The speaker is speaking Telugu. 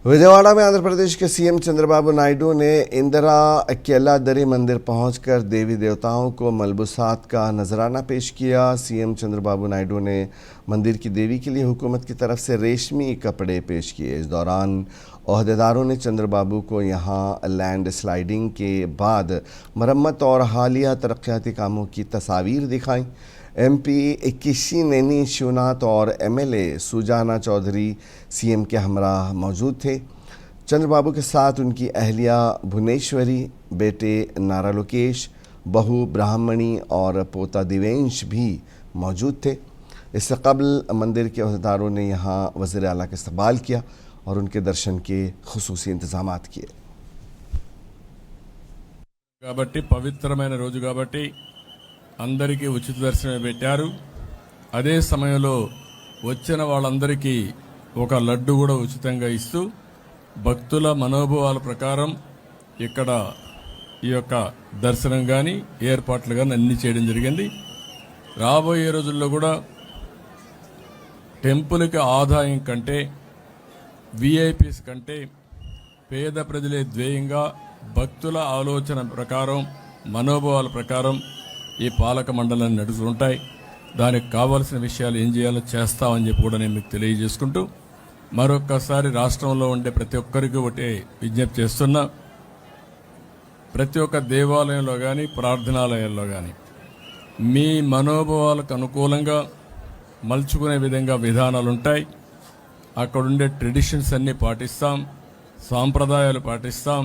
विजयवाड़ा में आंध्र प्रदेश के सीएम चंद्रबाबू नायडू ने इंदिरा केल्लादरी मंदिर पहुंचकर देवी देवताओं को मलबूसात का नजराना पेश किया। सीएम चंद्रबाबू नायडू ने मंदिर की देवी के लिए हुकूमत की तरफ से रेशमी कपड़े पेश किए। इस दौरान ओहदेदारों ने चंद्रबाबू को यहां लैंड स्लाइडिंग के बाद मरम्मत और हालिया तरक्याती कामों की तस्वीर दिखाई। एमपी किशिनेनी शिवनाथ और एमएलए सुजाना चौधरी सीएम के हमराह मौजूद थे। चंद्रबाबू के साथ उनकी अहलिया भुवनेश्वरी, बेटे नारा लोकेश, बहू ब्राह्मणी और पोता दिवेंश भी मौजूद थे। इससे कबल मंदिर के ओहदेदारों ने यहां वज़ीर आला का इस्तकबाल किया और उनके दर्शन के खुसूसी इंतजामात किए। కాబట్టి పవిత్రమైన రోజు కాబట్టి అందరికీ ఉచిత దర్శనం పెట్టారు. అదే సమయంలో వచ్చిన వాళ్ళందరికీ ఒక లడ్డు కూడా ఉచితంగా ఇస్తూ భక్తుల మనోభావాల ప్రకారం ఇక్కడ ఈ యొక్క దర్శనం కానీ ఏర్పాట్లు కానీ అన్ని చేయడం జరిగింది. రాబోయే రోజుల్లో కూడా టెంపుల్కి ఆదాయం కంటే విఐపీస్ కంటే పేద ప్రజలే ధ్యేయంగా భక్తుల ఆలోచన ప్రకారం మనోభావాల ప్రకారం ఈ పాలక మండలాన్ని నడుస్తుంటాయి. దానికి కావాల్సిన విషయాలు ఏం చేయాలో చేస్తామని చెప్పి కూడా నేను మీకు తెలియజేసుకుంటూ మరొక్కసారి రాష్ట్రంలో ఉండే ప్రతి ఒక్కరికి ఒకటే విజ్ఞప్తి చేస్తున్నా. ప్రతి ఒక్క దేవాలయంలో కానీ ప్రార్థనాలయాల్లో కానీ మీ మనోభావాలకు అనుకూలంగా మలుచుకునే విధంగా విధానాలు ఉంటాయి. అక్కడుండే ట్రెడిషన్స్ అన్నీ పాటిస్తాం, సాంప్రదాయాలు పాటిస్తాం.